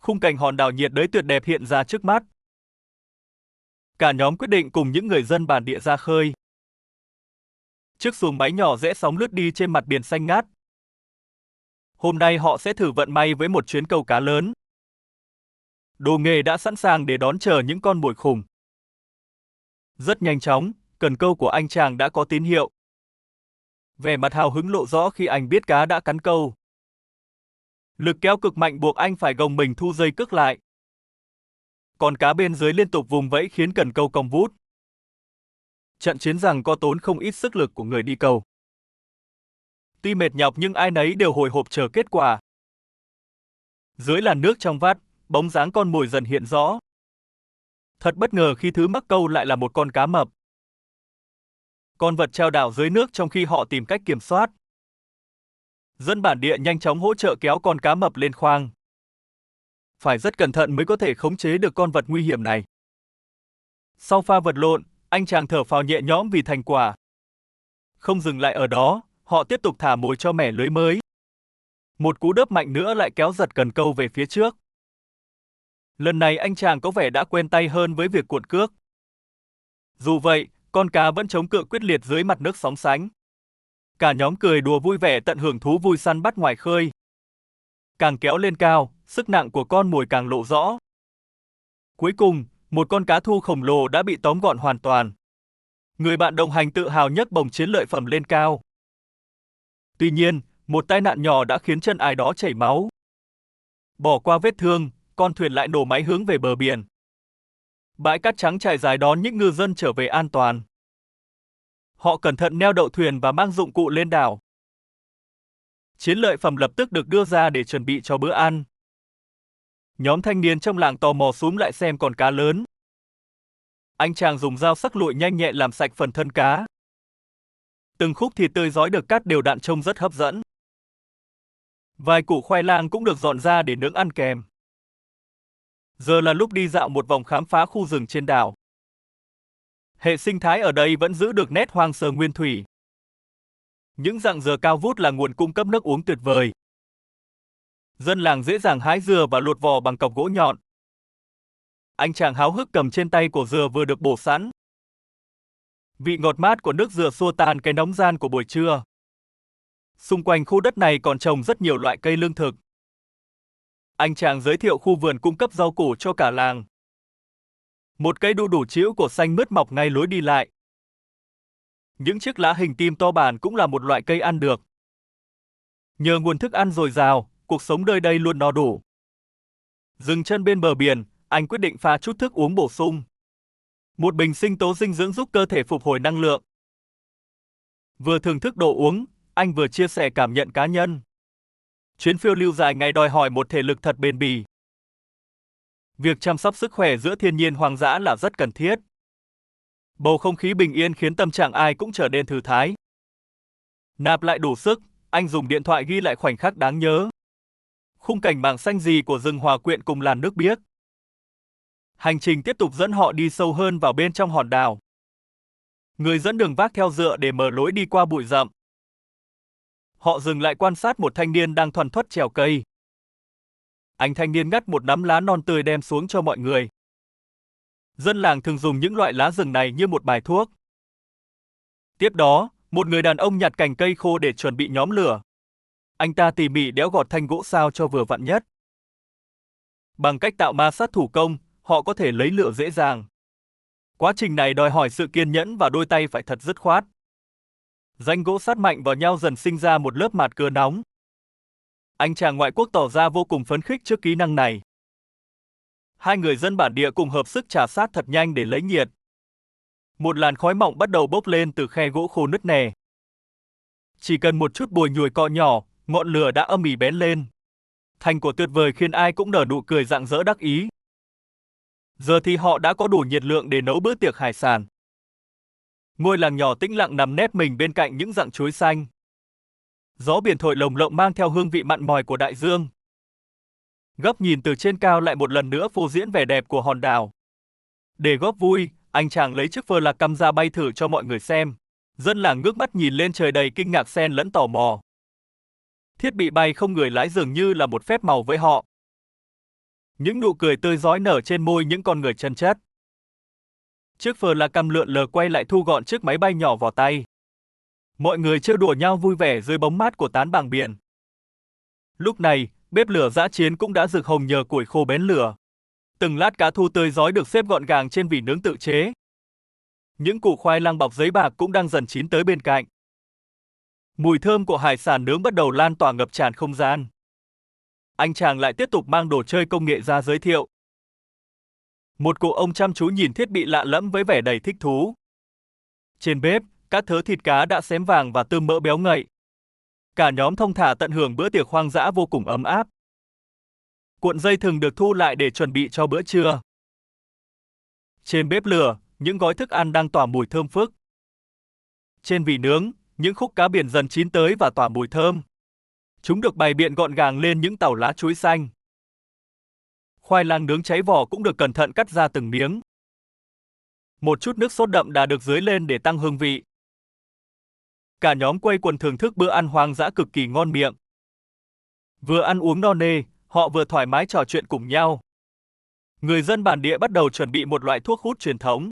Khung cảnh hòn đảo nhiệt đới tuyệt đẹp hiện ra trước mắt. Cả nhóm quyết định cùng những người dân bản địa ra khơi. Chiếc xuồng máy nhỏ rẽ sóng lướt đi trên mặt biển xanh ngát. Hôm nay họ sẽ thử vận may với một chuyến câu cá lớn. Đồ nghề đã sẵn sàng để đón chờ những con mồi khủng. Rất nhanh chóng, cần câu của anh chàng đã có tín hiệu. Vẻ mặt hào hứng lộ rõ khi anh biết cá đã cắn câu. Lực kéo cực mạnh buộc anh phải gồng mình thu dây cước lại. Còn cá bên dưới liên tục vùng vẫy khiến cần câu cong vút. Trận chiến giằng co tốn không ít sức lực của người đi câu. Tuy mệt nhọc nhưng ai nấy đều hồi hộp chờ kết quả. Dưới làn nước trong vắt, bóng dáng con mồi dần hiện rõ. Thật bất ngờ khi thứ mắc câu lại là một con cá mập. Con vật trao đảo dưới nước trong khi họ tìm cách kiểm soát. Dân bản địa nhanh chóng hỗ trợ kéo con cá mập lên khoang. Phải rất cẩn thận mới có thể khống chế được con vật nguy hiểm này. Sau pha vật lộn, anh chàng thở phào nhẹ nhõm vì thành quả. Không dừng lại ở đó, họ tiếp tục thả mồi cho mẻ lưới mới. Một cú đớp mạnh nữa lại kéo giật cần câu về phía trước. Lần này anh chàng có vẻ đã quen tay hơn với việc cuộn cước. Dù vậy, con cá vẫn chống cự quyết liệt dưới mặt nước sóng sánh. Cả nhóm cười đùa vui vẻ tận hưởng thú vui săn bắt ngoài khơi. Càng kéo lên cao, sức nặng của con mồi càng lộ rõ. Cuối cùng, một con cá thu khổng lồ đã bị tóm gọn hoàn toàn. Người bạn đồng hành tự hào nhấc bồng chiến lợi phẩm lên cao. Tuy nhiên, một tai nạn nhỏ đã khiến chân ai đó chảy máu. Bỏ qua vết thương, con thuyền lại nổ máy hướng về bờ biển. Bãi cát trắng trải dài đón những ngư dân trở về an toàn. Họ cẩn thận neo đậu thuyền và mang dụng cụ lên đảo. Chiến lợi phẩm lập tức được đưa ra để chuẩn bị cho bữa ăn. Nhóm thanh niên trong làng tò mò xúm lại xem con cá lớn. Anh chàng dùng dao sắc lụi nhanh nhẹn làm sạch phần thân cá. Từng khúc thịt tươi rói được cắt đều đặn trông rất hấp dẫn. Vài củ khoai lang cũng được dọn ra để nướng ăn kèm. Giờ là lúc đi dạo một vòng khám phá khu rừng trên đảo. Hệ sinh thái ở đây vẫn giữ được nét hoang sơ nguyên thủy. Những rặng dừa cao vút là nguồn cung cấp nước uống tuyệt vời. Dân làng dễ dàng hái dừa và lột vỏ bằng cọc gỗ nhọn. Anh chàng háo hức cầm trên tay cổ dừa vừa được bổ sẵn. Vị ngọt mát của nước dừa xua tan cái nóng gian của buổi trưa. Xung quanh khu đất này còn trồng rất nhiều loại cây lương thực. Anh chàng giới thiệu khu vườn cung cấp rau củ cho cả làng. Một cây đu đủ trĩu cổ xanh mướt mọc ngay lối đi lại. Những chiếc lá hình tim to bản cũng là một loại cây ăn được. Nhờ nguồn thức ăn dồi dào, cuộc sống nơi đây luôn no đủ. Dừng chân bên bờ biển, anh quyết định pha chút thức uống bổ sung. Một bình sinh tố dinh dưỡng giúp cơ thể phục hồi năng lượng. Vừa thưởng thức đồ uống, anh vừa chia sẻ cảm nhận cá nhân. Chuyến phiêu lưu dài ngày đòi hỏi một thể lực thật bền bỉ. Việc chăm sóc sức khỏe giữa thiên nhiên hoang dã là rất cần thiết. Bầu không khí bình yên khiến tâm trạng ai cũng trở nên thư thái. Nạp lại đủ sức, anh dùng điện thoại ghi lại khoảnh khắc đáng nhớ. Khung cảnh mảng xanh rì của rừng hòa quyện cùng làn nước biếc. Hành trình tiếp tục dẫn họ đi sâu hơn vào bên trong hòn đảo. Người dẫn đường vác theo dựa để mở lối đi qua bụi rậm. Họ dừng lại quan sát một thanh niên đang thoăn thoắt trèo cây. Anh thanh niên ngắt một nắm lá non tươi đem xuống cho mọi người. Dân làng thường dùng những loại lá rừng này như một bài thuốc. Tiếp đó, một người đàn ông nhặt cành cây khô để chuẩn bị nhóm lửa. Anh ta tỉ mỉ đẽo gọt thanh gỗ sao cho vừa vặn nhất. Bằng cách tạo ma sát thủ công, họ có thể lấy lửa dễ dàng. Quá trình này đòi hỏi sự kiên nhẫn và đôi tay phải thật dứt khoát. Ranh gỗ sát mạnh vào nhau dần sinh ra một lớp mạt cưa nóng. Anh chàng ngoại quốc tỏ ra vô cùng phấn khích trước kỹ năng này. Hai người dân bản địa cùng hợp sức chà sát thật nhanh để lấy nhiệt. Một làn khói mỏng bắt đầu bốc lên từ khe gỗ khô nứt nẻ. Chỉ cần một chút bùi nhùi cọ nhỏ, ngọn lửa đã âm ỉ bén lên. Thành quả tuyệt vời khiến ai cũng nở nụ cười rạng rỡ đắc ý. Giờ thì họ đã có đủ nhiệt lượng để nấu bữa tiệc hải sản. Ngôi làng nhỏ tĩnh lặng nằm nép mình bên cạnh những rặng chuối xanh. Gió biển thổi lồng lộng mang theo hương vị mặn mòi của đại dương. Góc nhìn từ trên cao lại một lần nữa phô diễn vẻ đẹp của hòn đảo. Để góp vui, anh chàng lấy chiếc phơ lạc căm ra bay thử cho mọi người xem. Dân làng ngước mắt nhìn lên trời đầy kinh ngạc xen lẫn tò mò. Thiết bị bay không người lái dường như là một phép màu với họ. Những nụ cười tươi rói nở trên môi những con người chân chất. Chiếc phờ là cam lượn lờ quay lại thu gọn chiếc máy bay nhỏ vào tay. Mọi người trêu đùa nhau vui vẻ dưới bóng mát của tán bảng biển. Lúc này, bếp lửa dã chiến cũng đã rực hồng nhờ củi khô bén lửa. Từng lát cá thu tươi rói được xếp gọn gàng trên vỉ nướng tự chế. Những củ khoai lang bọc giấy bạc cũng đang dần chín tới bên cạnh. Mùi thơm của hải sản nướng bắt đầu lan tỏa ngập tràn không gian. Anh chàng lại tiếp tục mang đồ chơi công nghệ ra giới thiệu. Một cụ ông chăm chú nhìn thiết bị lạ lẫm với vẻ đầy thích thú. Trên bếp, các thớ thịt cá đã xém vàng và tươm mỡ béo ngậy. Cả nhóm thong thả tận hưởng bữa tiệc hoang dã vô cùng ấm áp. Cuộn dây thừng được thu lại để chuẩn bị cho bữa trưa. Trên bếp lửa, những gói thức ăn đang tỏa mùi thơm phức. Trên vỉ nướng, những khúc cá biển dần chín tới và tỏa mùi thơm. Chúng được bày biện gọn gàng lên những tàu lá chuối xanh. Khoai lang nướng cháy vỏ cũng được cẩn thận cắt ra từng miếng. Một chút nước sốt đậm đà được rưới lên để tăng hương vị. Cả nhóm quây quần thưởng thức bữa ăn hoang dã cực kỳ ngon miệng. Vừa ăn uống no nê, họ vừa thoải mái trò chuyện cùng nhau. Người dân bản địa bắt đầu chuẩn bị một loại thuốc hút truyền thống.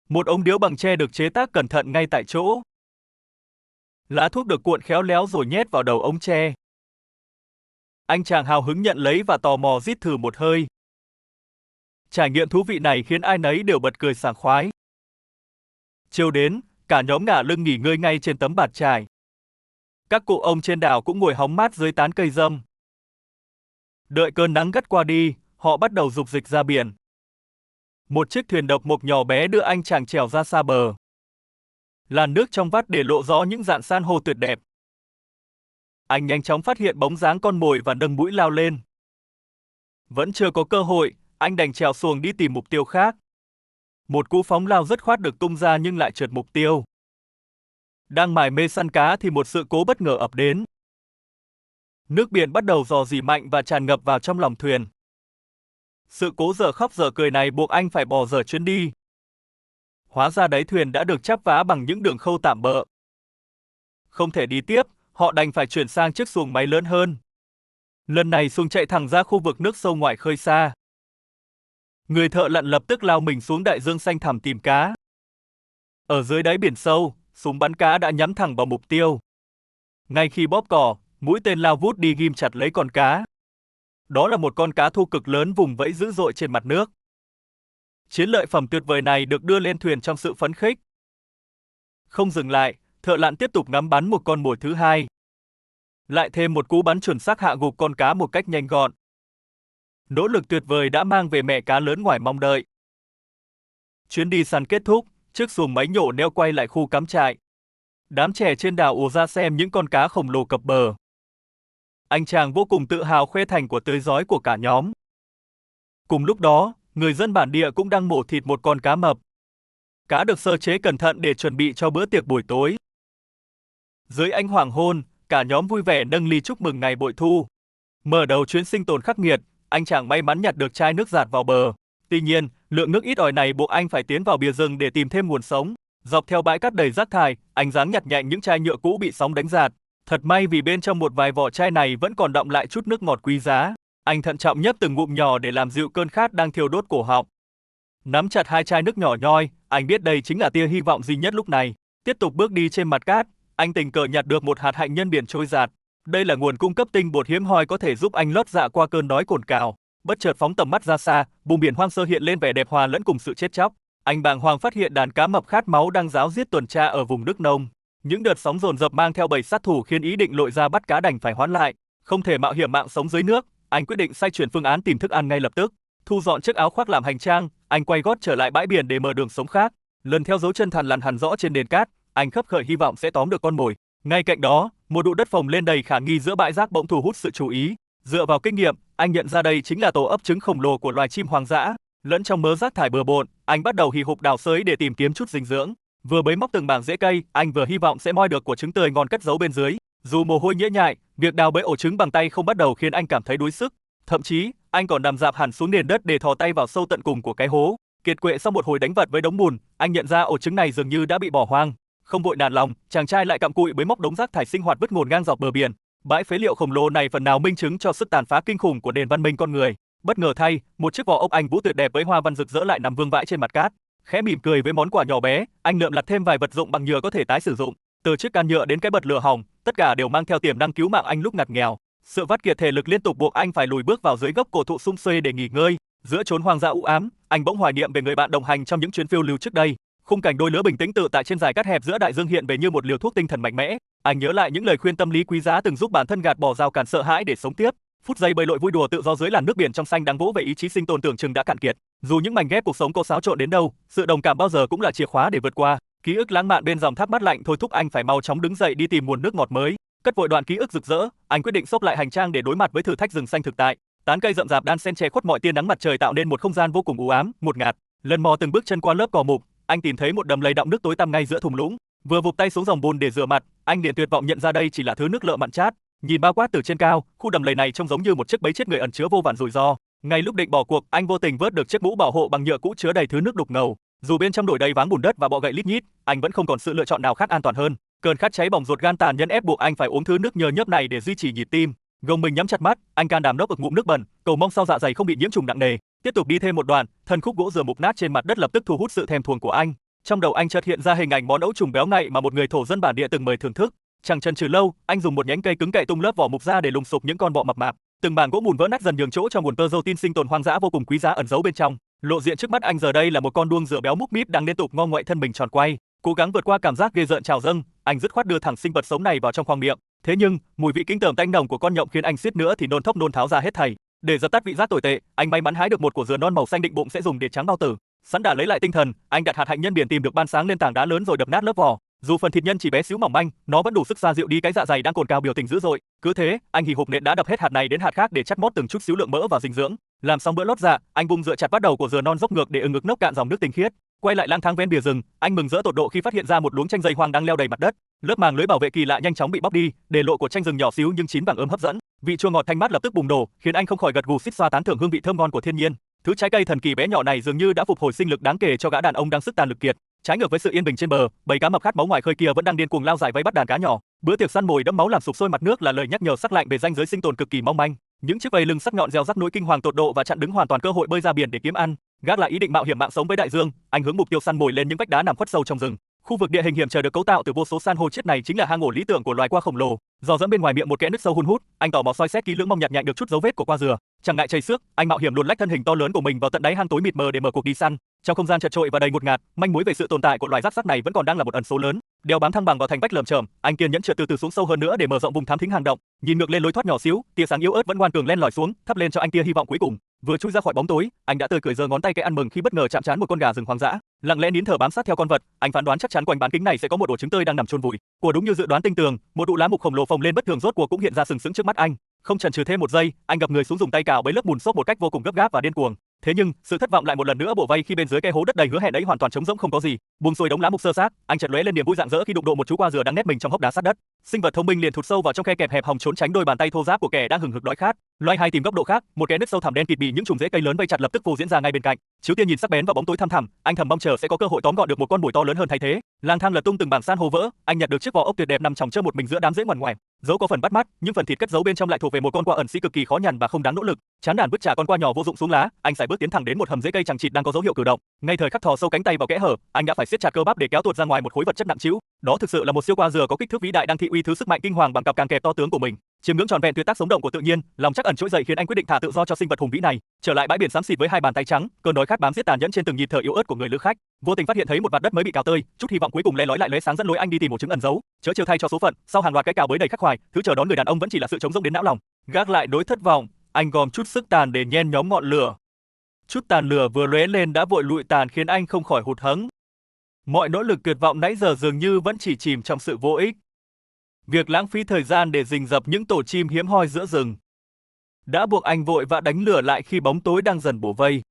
Một ống điếu bằng tre được chế tác cẩn thận ngay tại chỗ. Lá thuốc được cuộn khéo léo rồi nhét vào đầu ống tre. Anh chàng hào hứng nhận lấy và tò mò rít thử một hơi. Trải nghiệm thú vị này khiến ai nấy đều bật cười sảng khoái. Chiều đến, cả nhóm ngả lưng nghỉ ngơi ngay trên tấm bạt trải. Các cụ ông trên đảo cũng ngồi hóng mát dưới tán cây râm. Đợi cơn nắng gắt qua đi, họ bắt đầu dục dịch ra biển. Một chiếc thuyền độc mộc nhỏ bé đưa anh chàng chèo ra xa bờ. Làn nước trong vắt để lộ rõ những dạn san hô tuyệt đẹp. Anh nhanh chóng phát hiện bóng dáng con mồi và nâng mũi lao lên. Vẫn chưa có cơ hội, anh đành chèo xuồng đi tìm mục tiêu khác. Một cú phóng lao dứt khoát được tung ra nhưng lại trượt mục tiêu. Đang mải mê săn cá thì một sự cố bất ngờ ập đến. Nước biển bắt đầu rò rỉ mạnh và tràn ngập vào trong lòng thuyền. Sự cố dở khóc dở cười này buộc anh phải bỏ dở chuyến đi. Hóa ra đáy thuyền đã được chắp vá bằng những đường khâu tạm bợ. Không thể đi tiếp, họ đành phải chuyển sang chiếc xuồng máy lớn hơn. Lần này xuồng chạy thẳng ra khu vực nước sâu ngoài khơi xa. Người thợ lặn lập tức lao mình xuống đại dương xanh thẳm tìm cá. Ở dưới đáy biển sâu, súng bắn cá đã nhắm thẳng vào mục tiêu. Ngay khi bóp cò, mũi tên lao vút đi ghim chặt lấy con cá. Đó là một con cá thu cực lớn vùng vẫy dữ dội trên mặt nước. Chiến lợi phẩm tuyệt vời này được đưa lên thuyền trong sự phấn khích. Không dừng lại, thợ lặn tiếp tục ngắm bắn một con mồi thứ hai. Lại thêm một cú bắn chuẩn xác hạ gục con cá một cách nhanh gọn. Nỗ lực tuyệt vời đã mang về mẹ cá lớn ngoài mong đợi. Chuyến đi săn kết thúc, chiếc xuồng máy nhổ neo quay lại khu cắm trại. Đám trẻ trên đảo ùa ra xem những con cá khổng lồ cập bờ. Anh chàng vô cùng tự hào khoe thành của tươi rói của cả nhóm. Cùng lúc đó, người dân bản địa cũng đang mổ thịt một con cá mập. Cá được sơ chế cẩn thận để chuẩn bị cho bữa tiệc buổi tối. Dưới ánh hoàng hôn, cả nhóm vui vẻ nâng ly chúc mừng ngày bội thu. Mở đầu chuyến sinh tồn khắc nghiệt, anh chàng may mắn nhặt được chai nước giạt vào bờ. Tuy nhiên, lượng nước ít ỏi này buộc anh phải tiến vào bìa rừng để tìm thêm nguồn sống. Dọc theo bãi cát đầy rác thải, anh giáng nhặt nhạnh những chai nhựa cũ bị sóng đánh giạt. Thật may vì bên trong một vài vỏ chai này vẫn còn đọng lại chút nước ngọt quý giá. Anh thận trọng nhấp từng ngụm nhỏ để làm dịu cơn khát đang thiêu đốt cổ họng. Nắm chặt hai chai nước nhỏ nhoi, anh biết đây chính là tia hy vọng duy nhất lúc này. Tiếp tục bước đi trên mặt cát, anh tình cờ nhặt được một hạt hạnh nhân biển trôi giạt. Đây là nguồn cung cấp tinh bột hiếm hoi có thể giúp anh lót dạ qua cơn đói cồn cào. Bất chợt phóng tầm mắt ra xa, vùng biển hoang sơ hiện lên vẻ đẹp hòa lẫn cùng sự chết chóc. Anh bàng hoàng phát hiện đàn cá mập khát máu đang ráo riết tuần tra ở vùng nước nông. Những đợt sóng dồn dập mang theo bầy sát thủ khiến ý định lội ra bắt cá đành phải hoãn lại. Không thể mạo hiểm mạng sống dưới nước, anh quyết định xoay chuyển phương án tìm thức ăn ngay lập tức. Thu dọn chiếc áo khoác làm hành trang, anh quay gót trở lại bãi biển để mở đường sống khác. Lần theo dấu chân thằn lằn hằn rõ trên nền cát, anh khấp khởi hy vọng sẽ tóm được con mồi. Ngay cạnh đó, một đụ đất phồng lên đầy khả nghi giữa bãi rác bỗng thu hút sự chú ý. Dựa vào kinh nghiệm, anh nhận ra đây chính là tổ ấp trứng khổng lồ của loài chim hoang dã. Lẫn trong mớ rác thải bừa bộn, anh bắt đầu hì hục đào xới để tìm kiếm chút dinh dưỡng. Vừa bới móc từng mảng rễ cây, anh vừa hy vọng sẽ moi được quả trứng tươi ngon cất giấu bên dưới. Dù mồ hôi nhễ nhại, việc đào bới ổ trứng bằng tay không bắt đầu khiến anh cảm thấy đuối sức. Thậm chí, anh còn nằm rạp hẳn xuống nền đất để thò tay vào sâu tận cùng của cái hố. Kiệt quệ sau một hồi đánh vật với đống bùn, anh nhận ra ổ trứng này dường như đã bị bỏ hoang. Không vội nản lòng, chàng trai lại cặm cụi bới móc đống rác thải sinh hoạt vứt ngổn ngang dọc bờ biển. Bãi phế liệu khổng lồ này phần nào minh chứng cho sức tàn phá kinh khủng của nền văn minh con người. Bất ngờ thay, một chiếc vỏ ốc Anh Vũ tuyệt đẹp với hoa văn rực rỡ lại nằm vương vãi trên mặt cát. Khẽ mỉm cười với món quà nhỏ bé, anh lượm lặt thêm vài vật dụng bằng nhựa có thể tái sử dụng. Từ chiếc can nhựa đến cái bật lửa hỏng, tất cả đều mang theo tiềm năng cứu mạng anh lúc ngặt nghèo. Sự vắt kiệt thể lực liên tục buộc anh phải lùi bước vào dưới gốc cổ thụ sum xuê để nghỉ ngơi. Giữa chốn hoang dã u ám, anh bỗng hoài niệm về người bạn đồng hành trong những chuyến phiêu lưu trước đây. Khung cảnh đôi lứa bình tĩnh tự tại trên dải cát hẹp giữa đại dương hiện về như một liều thuốc tinh thần mạnh mẽ. Anh nhớ lại những lời khuyên tâm lý quý giá từng giúp bản thân gạt bỏ rào cản sợ hãi để sống tiếp. Phút giây bơi lội vui đùa tự do dưới làn nước biển trong xanh đang vỗ về ý chí sinh tồn tưởng chừng đã cạn kiệt. Dù những mảnh ghép cuộc sống có xáo trộn đến đâu, sự đồng cảm bao giờ cũng là chìa khóa để vượt qua. Ký ức lãng mạn bên dòng thác mát lạnh thôi thúc anh phải mau chóng đứng dậy đi tìm nguồn nước ngọt mới. Cất vội đoạn ký ức rực rỡ, anh quyết định xốc lại hành trang để đối mặt với thử thách rừng xanh thực tại. Tán cây rậm rạp đan xen che khuất mọi tia nắng mặt trời tạo nên một không gian vô cùng u ám, ngột ngạt. Lần mò từng bước chân qua lớp cỏ mục, anh tìm thấy một đầm lầy đọng nước tối tăm ngay giữa thung lũng. Vừa vụt tay xuống dòng bùn để rửa mặt, anh liền tuyệt vọng nhận ra đây chỉ là thứ nước lợ mặn chát. Nhìn bao quát từ trên cao, khu đầm lầy này trông giống như một chiếc bẫy chết người ẩn chứa vô vàn rủi ro. Ngay lúc định bỏ cuộc, anh vô tình vớt được chiếc mũ bảo hộ bằng nhựa cũ chứa đầy thứ nước đục ngầu. Dù bên trong đổi đầy váng bùn đất và bọ gậy lít nhít, anh vẫn không còn sự lựa chọn nào khác an toàn hơn. Cơn khát cháy bỏng ruột gan tàn nhẫn ép buộc anh phải uống thứ nước nhờ nhớp này để duy trì nhịp tim. Gồng mình nhắm chặt mắt, anh can đảm nốc ực ngụm nước bẩn, cầu mong sau dạ dày không bị nhiễm trùng nặng nề. Tiếp tục đi thêm một đoạn, thân khúc gỗ dừa mục nát trên mặt đất lập tức thu hút sự thèm thuồng của anh. Trong đầu anh chợt hiện ra hình ảnh món ấu trùng béo ngậy mà một người thổ dân bản địa từng mời thưởng thức. Chẳng chần chừ lâu, anh dùng một nhánh cây cứng cậy tung lớp vỏ mục ra để lùng sục những con bọ mập mạp. Từng mảng gỗ mùn vỡ nát dần nhường chỗ cho nguồn tơ tin sinh tồn hoang dã vô cùng quý giá ẩn giấu bên trong. Lộ diện trước mắt anh giờ đây là một con đuông dừa béo múc míp đang liên tục ngo ngoại thân mình tròn quay. Cố gắng vượt qua cảm giác ghê rợn trào dâng, anh dứt khoát đưa thẳng sinh vật sống này vào trong khoang miệng. Thế nhưng, mùi vị kinh tởm tanh nồng của con nhộng khiến anh suýt nữa thì nôn thốc nôn tháo ra hết thảy. Để dập tắt vị giác tồi tệ, anh may mắn hái được một quả dừa non màu xanh định bụng sẽ dùng để tráng bao tử. Sẵn đã lấy lại tinh thần, anh đặt hạt hạnh nhân biển tìm được ban sáng lên tảng đá lớn rồi đập nát lớp vỏ. Dù phần thịt nhân chỉ bé xíu mỏng manh, nó vẫn đủ sức xoa dịu đi cái dạ dày đang cồn cào biểu tình dữ dội. Cứ thế, anh hì hục nện đá đập hết hạt này đến hạt khác để chắt mót từng chút xíu lượng mỡ và dinh dưỡng. Làm xong bữa lót dạ, anh bung dựa chặt bắt đầu của dừa non dốc ngược để ngực nốc cạn dòng nước tinh khiết. Quay lại lang thang ven bìa rừng, anh mừng rỡ tột độ khi phát hiện ra một luống chanh dây hoang đang leo đầy mặt đất. Lớp màng lưới bảo vệ kỳ lạ nhanh chóng bị bóc đi, để lộ của chanh rừng nhỏ xíu nhưng chín vàng ươm hấp dẫn. Vị chua ngọt thanh mát lập tức bùng nổ, khiến anh không khỏi gật gù xít xoa tán thưởng hương vị thơm ngon của thiên nhiên. Thứ trái cây thần kỳ bé nhỏ này dường như đã phục hồi sinh lực đáng kể cho gã đàn ông đang sức tàn lực kiệt. Trái ngược với sự yên bình trên bờ, bầy cá mập khát máu ngoài khơi kia vẫn đang điên cuồng lao giải vây bắt đàn cá nhỏ. Bữa tiệc săn mồi đẫm máu làm sục sôi mặt nước là lời nhắc nhở sắc lạnh về ranh giới sinh tồn cực kỳ mong manh. Những chiếc vây lưng sắc nhọn reo rắc nỗi kinh hoàng tột độ và chặn đứng hoàn toàn cơ hội bơi ra biển để kiếm ăn. Gác lại ý định mạo hiểm mạng sống với đại dương, anh hướng mục tiêu săn mồi lên những vách đá nằm khuất sâu trong rừng. Khu vực địa hình hiểm trở được cấu tạo từ vô số san hô chết này chính là hang ổ lý tưởng của loài qua khổng lồ. Do dẫm bên ngoài miệng một kẽ nứt sâu hun hút, anh tò mò soi xét kỹ lưỡng mong nhặt nhạnh được chút dấu vết của qua dừa. Chẳng ngại chảy xước, anh mạo hiểm luồn lách thân hình to lớn của mình vào tận đáy hang tối mịt mờ để mở cuộc đi săn. Trong không gian chật chội và đầy ngột ngạt, manh mối về sự tồn tại của loài rác sắc này vẫn còn đang là một ẩn số lớn. Đeo bám thăng bằng vào thành vách lởm chởm, anh kiên nhẫn trượt từ từ xuống sâu hơn nữa để mở rộng vùng thám thính hang động. Nhìn ngược lên lối thoát nhỏ xíu, tia sáng yếu ớt vẫn ngoan cường len lỏi xuống, thắp lên cho anh tia hy vọng cuối cùng. Vừa chui ra khỏi bóng tối, anh đã tươi cười giơ ngón tay cái ăn mừng khi bất ngờ chạm trán một con gà rừng hoang dã. Lặng lẽ nín thở bám sát theo con vật, anh phán đoán chắc chắn quanh bán kính này sẽ có một ổ trứng tươi đang nằm chôn vùi. Quả đúng như dự đoán tinh tường, một ụ lá mục khổng lồ phồng lên bất thường rốt cuộc cũng hiện ra sừng sững trước mắt anh. Không chần chừ thêm một giây, anh gập người xuống dùng tay cào bấy lớp bùn xốp một cách vô cùng gấp gáp và điên cuồng. Thế nhưng, sự thất vọng lại một lần nữa bổ vây khi bên dưới cái hố đất đầy hứa hẹn ấy hoàn toàn trống rỗng không có gì. Buông xuôi đống lá mục sơ xác, anh chợt lóe lên niềm vui rạng rỡ khi đụng độ một chú qua dừa đang nép mình trong hốc đá sát đất. Sinh vật thông minh liền thụt sâu vào trong khe kẹp hẹp hòng trốn tránh đôi bàn tay thô ráp của kẻ đang hừng hực đói khát. Loay hay tìm góc độ khác, một kẽ nứt sâu thẳm đen kịt bị những chùm rễ cây lớn vây chặt lập tức phô diễn ra ngay bên cạnh. Chiếu tia nhìn sắc bén vào bóng tối thăm thẳm, anh thầm mong chờ sẽ có cơ hội tóm gọn được một con mồi to lớn hơn thay thế. Lang thang lật tung từng mảng san hô vỡ, anh nhặt được chiếc vỏ ốc tuyệt đẹp nằm chồng chơ một mình giữa đám rễ ngoằn ngoèo. Dẫu có phần bắt mắt, nhưng phần thịt cất giấu bên trong lại thuộc về một con quạ ẩn sĩ cực kỳ khó nhằn và không đáng nỗ lực. Chán nản vứt trả con quạ nhỏ vô dụng xuống lá, anh sải bước tiến thẳng đến một hầm rễ cây chằng chịt đang có dấu hiệu cử động. Ngay thời khắc thò sâu cánh tay vào kẽ hở, anh đã phải siết chặt cơ bắp để kéo tuột ra ngoài một khối vật chất nặng trĩu. Đó thực sự là một siêu qua dừa có kích thước vĩ đại đang thị uy thứ sức mạnh kinh hoàng bằng cặp càng kẹp to tướng của mình. Chiêm ngưỡng tròn vẹn tuyệt tác sống động của tự nhiên, lòng trắc ẩn trỗi dậy khiến anh quyết định thả tự do cho sinh vật hùng vĩ này. Trở lại bãi biển xám xịt với hai bàn tay trắng, cơn đói khát bám giết tàn nhẫn trên từng nhịp thở yếu ớt của người lữ khách. Vô tình phát hiện thấy một vạt đất mới bị cào tơi, chút hy vọng cuối cùng le lói lại lóe sáng dẫn lối anh đi tìm một trứng ẩn giấu. Chớ trêu thay cho số phận, sau hàng loạt cái cào bới đầy khắc khoải, thứ chờ đón người đàn ông vẫn chỉ là sự trống rỗng đến não lòng. Gác lại nỗi thất vọng, anh gom chút sức tàn để nhen nhóm ngọn lửa. Chút tàn lửa vừa lóe lên đã vội lụi tàn khiến anh không khỏi hụt hẫng. Mọi nỗ lực tuyệt vọng nãy giờ dường như vẫn chỉ chìm trong sự vô ích. Việc lãng phí thời gian để rình rập những tổ chim hiếm hoi giữa rừng đã buộc anh vội vã đánh lửa lại khi bóng tối đang dần bủa vây.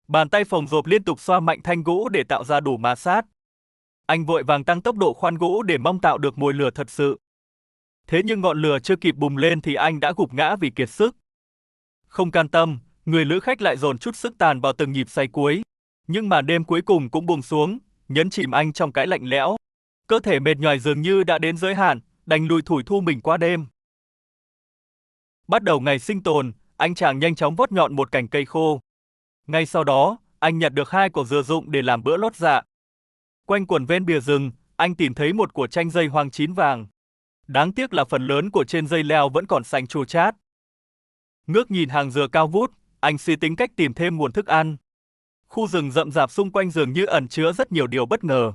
Bàn tay phồng rộp liên tục xoa mạnh thanh gỗ để tạo ra đủ ma sát. Anh vội vàng tăng tốc độ khoan gỗ để mong tạo được mồi lửa thật sự. Thế nhưng ngọn lửa chưa kịp bùng lên thì anh đã gục ngã vì kiệt sức. Không can tâm, người lữ khách lại dồn chút sức tàn vào từng nhịp say cuối. Nhưng màn đêm cuối cùng cũng buông xuống, nhấn chìm anh trong cái lạnh lẽo. Cơ thể mệt nhoài dường như đã đến giới hạn, đành lùi thủi thu mình qua đêm. Bắt đầu ngày sinh tồn, anh chàng nhanh chóng vót nhọn một cành cây khô. Ngay sau đó, anh nhặt được 2 quả dừa dụng để làm bữa lót dạ. Quanh quẩn ven bìa rừng, anh tìm thấy một của chanh dây hoang chín vàng. Đáng tiếc là phần lớn của trên dây leo vẫn còn xanh chua chát. Ngước nhìn hàng dừa cao vút, anh suy tính cách tìm thêm nguồn thức ăn. Khu rừng rậm rạp xung quanh dường như ẩn chứa rất nhiều điều bất ngờ.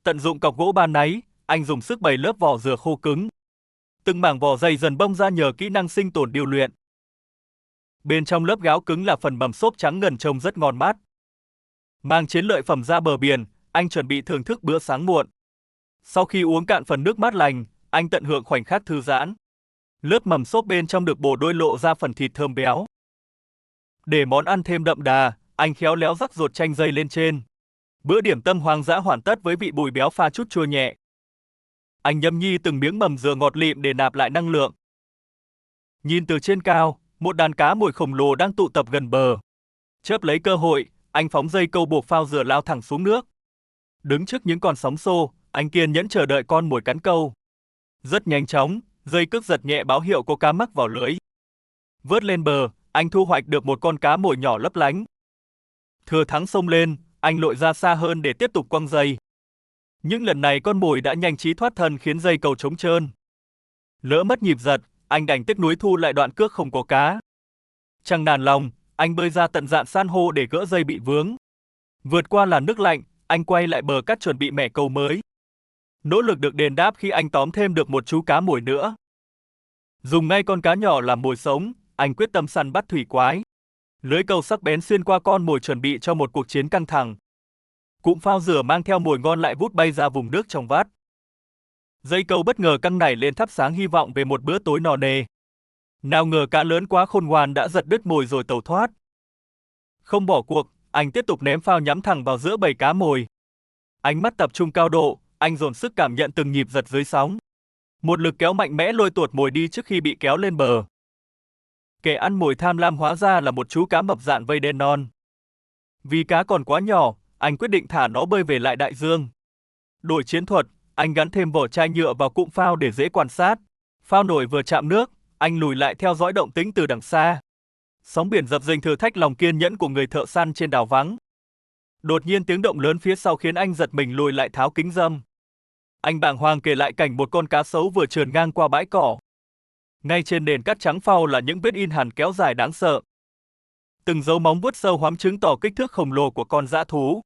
Tận dụng cọc gỗ ban náy, anh dùng sức bày lớp vỏ dừa khô cứng. Từng mảng vỏ dày dần bong ra nhờ kỹ năng sinh tồn điêu luyện. Bên trong lớp gáo cứng là phần mầm xốp trắng ngần trông rất ngon mát. Mang chiến lợi phẩm ra bờ biển, anh chuẩn bị thưởng thức bữa sáng muộn. Sau khi uống cạn phần nước mát lành, anh tận hưởng khoảnh khắc thư giãn. Lớp mầm xốp bên trong được bổ đôi lộ ra phần thịt thơm béo. Để món ăn thêm đậm đà, anh khéo léo rắc ruột chanh dây lên trên. Bữa điểm tâm hoang dã hoàn tất với vị bùi béo pha chút chua nhẹ. Anh nhâm nhi từng miếng mầm dừa ngọt lịm để nạp lại năng lượng. Nhìn từ trên cao, một đàn cá mồi khổng lồ đang tụ tập gần bờ. Chớp lấy cơ hội, anh phóng dây câu buộc phao dừa lao thẳng xuống nước. Đứng trước những con sóng xô, anh kiên nhẫn chờ đợi con mồi cắn câu. Rất nhanh chóng, dây cước giật nhẹ báo hiệu có cá mắc vào lưới. Vớt lên bờ, anh thu hoạch được một con cá mồi nhỏ lấp lánh. Thừa thắng xông lên, anh lội ra xa hơn để tiếp tục quăng dây. Nhưng lần này con mồi đã nhanh trí thoát thân khiến dây cầu trống trơn. Lỡ mất nhịp giật, anh đành tiếc nuối thu lại đoạn cước không có cá. Chẳng nản lòng, anh bơi ra tận rạn san hô để gỡ dây bị vướng. Vượt qua làn nước lạnh, anh quay lại bờ cát chuẩn bị mẻ câu mới. Nỗ lực được đền đáp khi anh tóm thêm được một chú cá mồi nữa. Dùng ngay con cá nhỏ làm mồi sống, anh quyết tâm săn bắt thủy quái. Lưới câu sắc bén xuyên qua con mồi chuẩn bị cho một cuộc chiến căng thẳng. Cụm phao dừa mang theo mồi ngon lại vút bay ra vùng nước trong vắt. Dây câu bất ngờ căng nảy lên thắp sáng hy vọng về một bữa tối no nê. Nào ngờ cá lớn quá khôn ngoan đã giật đứt mồi rồi tẩu thoát. Không bỏ cuộc, anh tiếp tục ném phao nhắm thẳng vào giữa bầy cá mồi. Ánh mắt tập trung cao độ, anh dồn sức cảm nhận từng nhịp giật dưới sóng. Một lực kéo mạnh mẽ lôi tuột mồi đi trước khi bị kéo lên bờ. Kẻ ăn mồi tham lam hóa ra là một chú cá mập dạn vây đen non. Vì cá còn quá nhỏ, anh quyết định thả nó bơi về lại đại dương. Đổi chiến thuật, anh gắn thêm vỏ chai nhựa vào cụm phao để dễ quan sát. Phao nổi vừa chạm nước, anh lùi lại theo dõi động tĩnh từ đằng xa. Sóng biển dập dềnh thử thách lòng kiên nhẫn của người thợ săn trên đảo vắng. Đột nhiên tiếng động lớn phía sau khiến anh giật mình lùi lại tháo kính râm. Anh bàng hoàng kể lại cảnh một con cá sấu vừa trườn ngang qua bãi cỏ. Ngay trên nền cát trắng phau là những vết in hằn kéo dài đáng sợ. Từng dấu móng vuốt sâu hoắm chứng tỏ kích thước khổng lồ của con dã thú.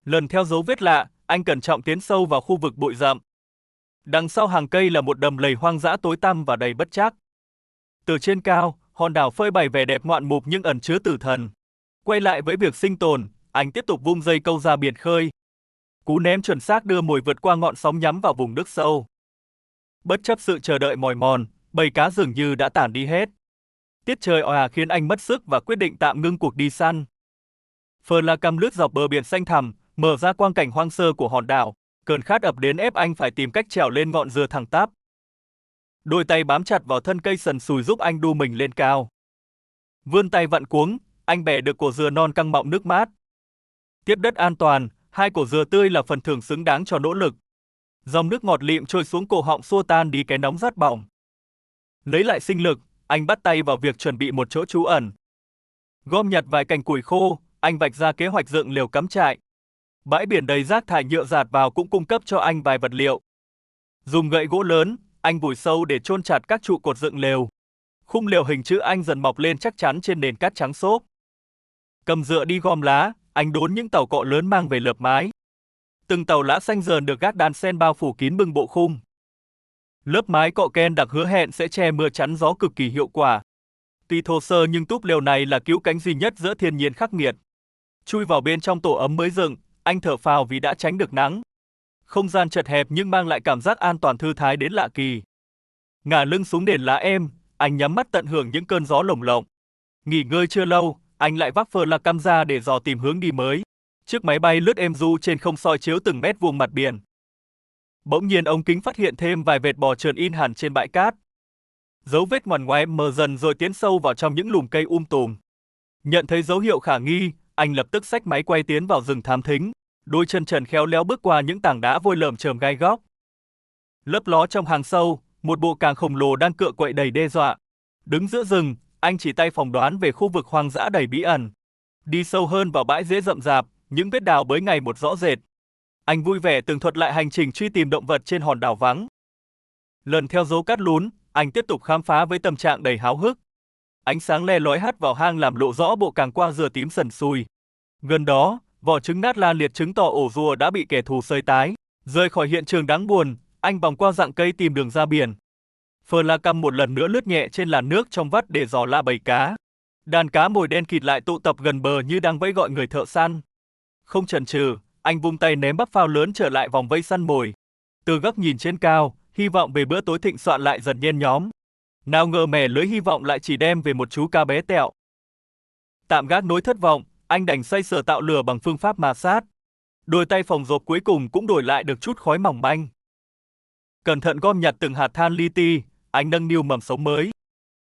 Lần theo dấu vết lạ, anh cẩn trọng tiến sâu vào khu vực bụi rậm. Đằng sau hàng cây là một đầm lầy hoang dã tối tăm và đầy bất trắc. Từ trên cao, hòn đảo phơi bày vẻ đẹp ngoạn mục nhưng ẩn chứa tử thần. Quay lại với việc sinh tồn, anh tiếp tục vung dây câu ra biển khơi. Cú ném chuẩn xác đưa mồi vượt qua ngọn sóng nhắm vào vùng nước sâu. Bất chấp sự chờ đợi mỏi mòn, bầy cá dường như đã tản đi hết. Tiết trời oi khiến anh mất sức và quyết định tạm ngưng cuộc đi săn. Flaccam lướt dọc bờ biển xanh thẳm, mở ra quang cảnh hoang sơ của hòn đảo. Cơn khát ập đến ép anh phải tìm cách trèo lên ngọn dừa thẳng tắp. Đôi tay bám chặt vào thân cây sần sùi giúp anh đu mình lên cao. Vươn tay vặn cuống, anh bẻ được cổ dừa non căng mọng nước mát. Tiếp đất an toàn, 2 cổ dừa tươi là phần thưởng xứng đáng cho nỗ lực. Dòng nước ngọt lịm trôi xuống cổ họng xua tan đi cái nóng rát bỏng. Lấy lại sinh lực, anh bắt tay vào việc chuẩn bị một chỗ trú ẩn. Gom nhặt vài cành củi khô, anh vạch ra kế hoạch dựng lều cắm trại. Bãi biển đầy rác thải nhựa dạt vào cũng cung cấp cho anh vài vật liệu. Dùng gậy gỗ lớn, anh vùi sâu để chôn chặt các trụ cột dựng lều. Khung lều hình chữ anh dần mọc lên chắc chắn trên nền cát trắng xốp. Cầm dựa đi gom lá, anh đốn những tàu cọ lớn mang về lợp mái. Từng tàu lá xanh dờn được gác đan sen bao phủ kín bưng bộ khung. Lớp mái cọ ken đặc hứa hẹn sẽ che mưa chắn gió cực kỳ hiệu quả. Tuy thô sơ nhưng túp lều này là cứu cánh duy nhất giữa thiên nhiên khắc nghiệt. Chui vào bên trong tổ ấm mới dựng, anh thở phào vì đã tránh được nắng. Không gian chật hẹp nhưng mang lại cảm giác an toàn thư thái đến lạ kỳ. Ngả lưng xuống nền lá êm, anh nhắm mắt tận hưởng những cơn gió lồng lộng. Nghỉ ngơi chưa lâu, anh lại vác Flaccam ra để dò tìm hướng đi mới. Chiếc máy bay lướt êm du trên không soi chiếu từng mét vuông mặt biển. Bỗng nhiên ống kính phát hiện thêm vài vệt bò trườn in hẳn trên bãi cát. Dấu vết ngoằn ngoé mờ dần rồi tiến sâu vào trong những lùm cây tùm. Nhận thấy dấu hiệu khả nghi, anh lập tức xách máy quay tiến vào rừng thám thính. Đôi chân trần khéo léo bước qua những tảng đá vôi lởm chởm gai góc. Lấp ló trong hàng sâu, một bộ càng khổng lồ đang cựa quậy đầy đe dọa. Đứng giữa rừng, anh chỉ tay phỏng đoán về khu vực hoang dã đầy bí ẩn. Đi sâu hơn vào bãi rễ rậm rạp, những vết đào bới ngày một rõ rệt. Anh vui vẻ tường thuật lại hành trình truy tìm động vật trên hòn đảo vắng. Lần theo dấu cát lún, anh tiếp tục khám phá với tâm trạng đầy háo hức. Ánh sáng le lói hắt vào hang làm lộ rõ bộ càng qua dừa tím sần sùi. Gần đó, vỏ trứng nát la liệt chứng tỏ ổ rùa đã bị kẻ thù xơi tái. Rời khỏi hiện trường đáng buồn, anh vòng qua rặng cây tìm đường ra biển. Flaccam một lần nữa lướt nhẹ trên làn nước trong vắt để dò la bầy cá. Đàn cá mồi đen kịt lại tụ tập gần bờ như đang vẫy gọi người thợ săn. Không chần chừ, anh vung tay ném bắp phao lớn trở lại vòng vây săn mồi. Từ góc nhìn trên cao, hy vọng về bữa tối thịnh soạn lại dần nhen nhóm. Nào ngờ mẻ lưới hy vọng lại chỉ đem về một chú cá bé tẹo. Tạm gác nỗi thất vọng, anh đành xoay sở tạo lửa bằng phương pháp ma sát. Đôi tay phòng rộp cuối cùng cũng đổi lại được chút khói mỏng manh. Cẩn thận gom nhặt từng hạt than li ti, anh nâng niu mầm sống mới.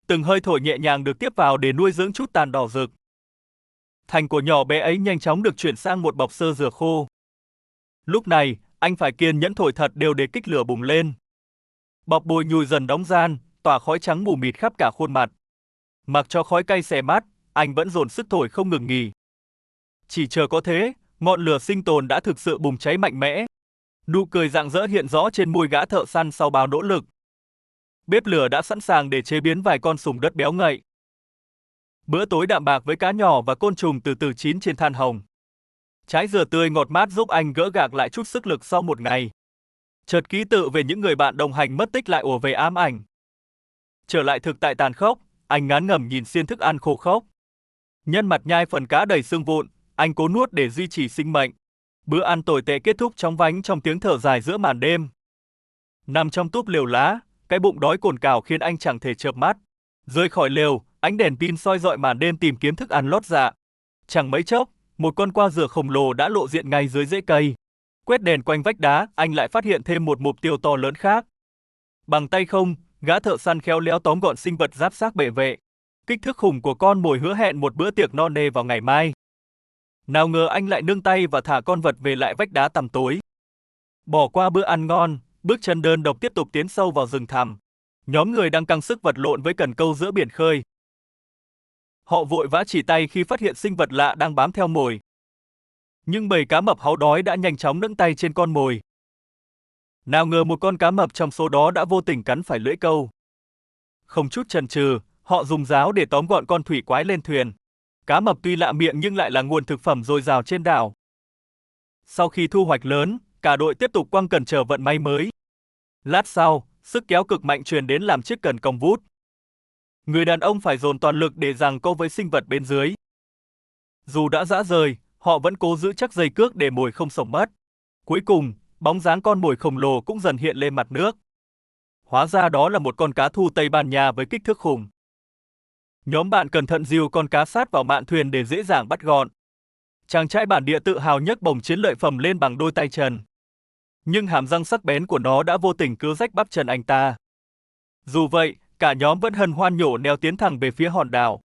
Từng hơi thổi nhẹ nhàng được tiếp vào để nuôi dưỡng chút tàn đỏ rực. Thành của nhỏ bé ấy nhanh chóng được chuyển sang một bọc sơ dừa khô. Lúc này, anh phải kiên nhẫn thổi thật đều để kích lửa bùng lên. Bọc bồi nhùi dần đóng gian, tỏa khói trắng mù mịt khắp cả khuôn mặt. Mặc cho khói cay xè mắt, anh vẫn dồn sức thổi không ngừng nghỉ. Chỉ chờ có thế, ngọn lửa sinh tồn đã thực sự bùng cháy mạnh mẽ. Nụ cười rạng rỡ hiện rõ trên môi gã thợ săn sau bao nỗ lực. Bếp lửa đã sẵn sàng để chế biến vài con sùng đất béo ngậy. Bữa tối đạm bạc với cá nhỏ và côn trùng từ từ chín trên than hồng. Trái dừa tươi ngọt mát giúp anh gỡ gạc lại chút sức lực sau một ngày. Chợt ký tự về những người bạn đồng hành mất tích lại ùa về ám ảnh. Trở lại thực tại tàn khốc, anh ngán ngẩm nhìn xiên thức ăn khô khốc. Nhân mặt nhai phần cá đầy xương vụn, anh cố nuốt để duy trì sinh mệnh. Bữa ăn tồi tệ kết thúc chóng vánh trong tiếng thở dài giữa màn đêm. Nằm trong túp lều lá, cái bụng đói cồn cào khiến anh chẳng thể chợp mắt. Rời khỏi lều, ánh đèn pin soi rọi màn đêm tìm kiếm thức ăn lót dạ. Chẳng mấy chốc, một con qua dừa khổng lồ đã lộ diện ngay dưới rễ cây. Quét đèn quanh vách đá, anh lại phát hiện thêm một mục tiêu to lớn khác. Bằng tay không, gã thợ săn khéo léo tóm gọn sinh vật giáp xác bệ vệ. Kích thước khủng của con mồi hứa hẹn một bữa tiệc no nê vào ngày mai. Nào ngờ anh lại nương tay và thả con vật về lại vách đá tăm tối. Bỏ qua bữa ăn ngon, bước chân đơn độc tiếp tục tiến sâu vào rừng thẳm. Nhóm người đang căng sức vật lộn với cần câu giữa biển khơi. Họ vội vã chỉ tay khi phát hiện sinh vật lạ đang bám theo mồi. Nhưng bầy cá mập háu đói đã nhanh chóng nâng tay trên con mồi. Nào ngờ một con cá mập trong số đó đã vô tình cắn phải lưỡi câu. Không chút chần chừ, họ dùng giáo để tóm gọn con thủy quái lên thuyền. Cá mập tuy lạ miệng nhưng lại là nguồn thực phẩm dồi dào trên đảo. Sau khi thu hoạch lớn, cả đội tiếp tục quăng cần chờ vận may mới. Lát sau, sức kéo cực mạnh truyền đến làm chiếc cần cong vút. Người đàn ông phải dồn toàn lực để giằng co với sinh vật bên dưới. Dù đã rã rời, họ vẫn cố giữ chắc dây cước để mồi không sổng mất. Cuối cùng, bóng dáng con mồi khổng lồ cũng dần hiện lên mặt nước. Hóa ra đó là một con cá thu Tây Ban Nha với kích thước khủng. Nhóm bạn cẩn thận dìu con cá sát vào mạn thuyền để dễ dàng bắt gọn. Chàng trai bản địa tự hào nhấc bổng chiến lợi phẩm lên bằng đôi tay trần. Nhưng hàm răng sắc bén của nó đã vô tình cứa rách bắp chân anh ta. Dù vậy, cả nhóm vẫn hân hoan nhổ neo tiến thẳng về phía hòn đảo.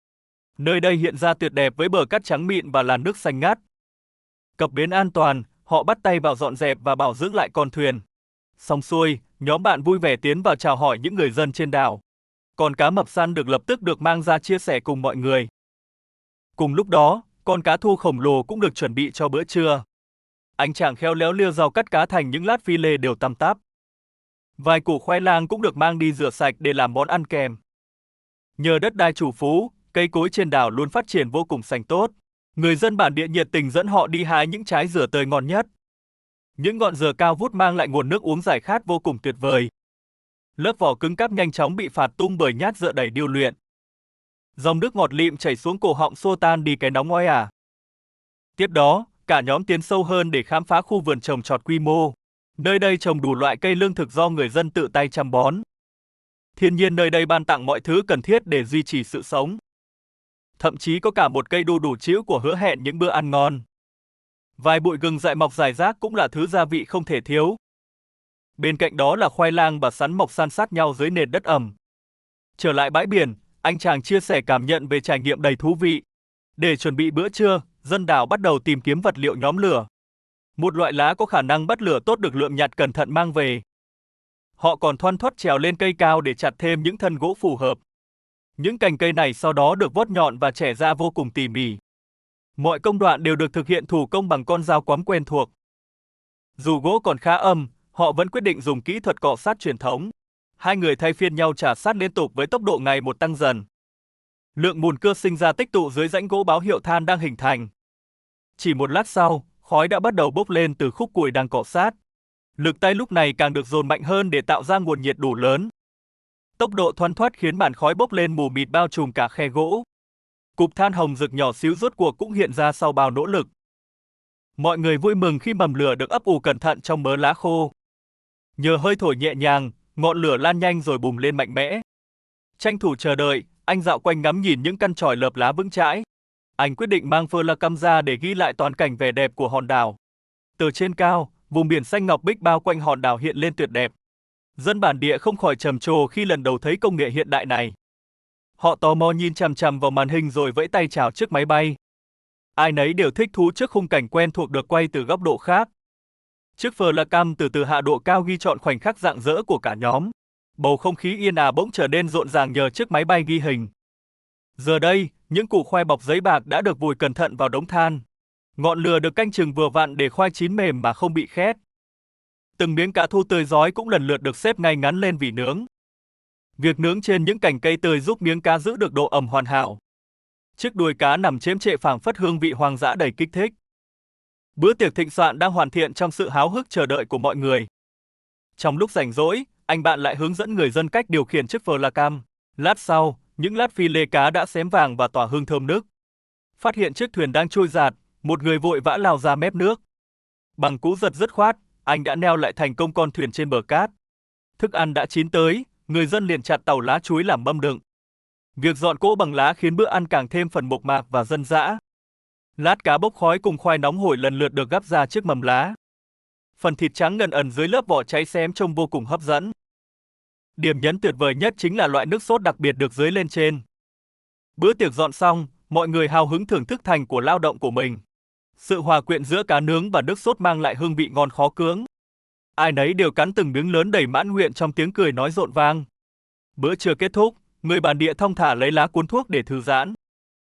Nơi đây hiện ra tuyệt đẹp với bờ cát trắng mịn và làn nước xanh ngát. Cập bến an toàn, họ bắt tay vào dọn dẹp và bảo dưỡng lại con thuyền. Xong xuôi, nhóm bạn vui vẻ tiến vào chào hỏi những người dân trên đảo. Con cá mập săn lập tức được mang ra chia sẻ cùng mọi người. Cùng lúc đó, con cá thu khổng lồ cũng được chuẩn bị cho bữa trưa. Anh chàng khéo léo liêu rau cắt cá thành những lát phi lê đều tăm tắp. Vài củ khoai lang cũng được mang đi rửa sạch để làm món ăn kèm. Nhờ đất đai chủ phú, cây cối trên đảo luôn phát triển vô cùng xanh tốt. Người dân bản địa nhiệt tình dẫn họ đi hái những trái dừa tươi ngon nhất. Những ngọn dừa cao vút mang lại nguồn nước uống giải khát vô cùng tuyệt vời. Lớp vỏ cứng cáp nhanh chóng bị phạt tung bởi nhát dựa đầy điêu luyện. Dòng nước ngọt lịm chảy xuống cổ họng xua tan đi cái nóng oi ả. Tiếp đó, cả nhóm tiến sâu hơn để khám phá khu vườn trồng trọt quy mô. Nơi đây trồng đủ loại cây lương thực do người dân tự tay chăm bón. Thiên nhiên nơi đây ban tặng mọi thứ cần thiết để duy trì sự sống. Thậm chí có cả một cây đu đủ chĩu của hứa hẹn những bữa ăn ngon. Vài bụi gừng dại mọc rải rác cũng là thứ gia vị không thể thiếu. Bên cạnh đó là khoai lang và sắn mọc san sát nhau dưới nền đất ẩm. Trở lại bãi biển, anh chàng chia sẻ cảm nhận về trải nghiệm đầy thú vị. Để chuẩn bị bữa trưa, dân đảo bắt đầu tìm kiếm vật liệu nhóm lửa. Một loại lá có khả năng bắt lửa tốt được lượm nhặt cẩn thận mang về. Họ còn thoăn thoắt trèo lên cây cao để chặt thêm những thân gỗ phù hợp. Những cành cây này sau đó được vót nhọn và chẻ ra vô cùng tỉ mỉ. Mọi công đoạn đều được thực hiện thủ công bằng con dao quắm quen thuộc. Dù gỗ còn khá âm, họ vẫn quyết định dùng kỹ thuật cọ sát truyền thống. Hai người thay phiên nhau chà sát liên tục với tốc độ ngày một tăng dần. Lượng mùn cưa sinh ra tích tụ dưới rãnh gỗ báo hiệu than đang hình thành. Chỉ một lát sau, khói đã bắt đầu bốc lên từ khúc củi đang cọ sát. Lực tay lúc này càng được dồn mạnh hơn để tạo ra nguồn nhiệt đủ lớn. Tốc độ thoăn thoắt khiến màn khói bốc lên mù mịt bao trùm cả khe gỗ. Cục than hồng rực nhỏ xíu rốt cuộc cũng hiện ra sau bao nỗ lực. Mọi người vui mừng khi mầm lửa được ấp ủ cẩn thận trong mớ lá khô. Nhờ hơi thổi nhẹ nhàng, ngọn lửa lan nhanh rồi bùng lên mạnh mẽ. Tranh thủ chờ đợi, anh dạo quanh ngắm nhìn những căn chòi lợp lá vững chãi. Anh quyết định mang flash ra để ghi lại toàn cảnh vẻ đẹp của hòn đảo. Từ trên cao, vùng biển xanh ngọc bích bao quanh hòn đảo hiện lên tuyệt đẹp. Dân bản địa không khỏi trầm trồ khi lần đầu thấy công nghệ hiện đại này. Họ tò mò nhìn chằm chằm vào màn hình rồi vẫy tay chào chiếc máy bay. Ai nấy đều thích thú trước khung cảnh quen thuộc được quay từ góc độ khác. Chiếc flash từ từ hạ độ cao ghi trọn khoảnh khắc rạng rỡ của cả nhóm. Bầu không khí yên ả bỗng trở nên rộn ràng nhờ chiếc máy bay ghi hình. Giờ đây, những củ khoai bọc giấy bạc đã được vùi cẩn thận vào đống than. Ngọn lửa được canh chừng vừa vặn để khoai chín mềm mà không bị khét. Từng miếng cá thu tươi rói cũng lần lượt được xếp ngay ngắn lên vỉ nướng. Việc nướng trên những cành cây tươi giúp miếng cá giữ được độ ẩm hoàn hảo. Chiếc đuôi cá nằm chễm chệ phảng phất hương vị hoang dã đầy kích thích. Bữa tiệc thịnh soạn đang hoàn thiện trong sự háo hức chờ đợi của mọi người. Trong lúc rảnh rỗi, anh bạn lại hướng dẫn người dân cách điều khiển chiếc flash. Lát sau, những lát phi lê cá đã xém vàng và tỏa hương thơm nức. Phát hiện chiếc thuyền đang trôi dạt, một người vội vã lao ra mép nước. Bằng cú giật dứt khoát, anh đã neo lại thành công con thuyền trên bờ cát. Thức ăn đã chín tới, người dân liền chặt tàu lá chuối làm mâm đựng. Việc dọn cỗ bằng lá khiến bữa ăn càng thêm phần mộc mạc và dân dã. Lát cá bốc khói cùng khoai nóng hổi lần lượt được gắp ra chiếc mầm lá. Phần thịt trắng ngần ẩn dưới lớp vỏ cháy xém trông vô cùng hấp dẫn. Điểm nhấn tuyệt vời nhất chính là loại nước sốt đặc biệt được dưới lên trên. Bữa tiệc dọn xong, mọi người hào hứng thưởng thức thành của lao động của mình. Sự hòa quyện giữa cá nướng và nước sốt mang lại hương vị ngon khó cưỡng. Ai nấy đều cắn từng miếng lớn đầy mãn nguyện trong tiếng cười nói rộn vang. Bữa trưa kết thúc, người bản địa thong thả lấy lá cuốn thuốc để thư giãn.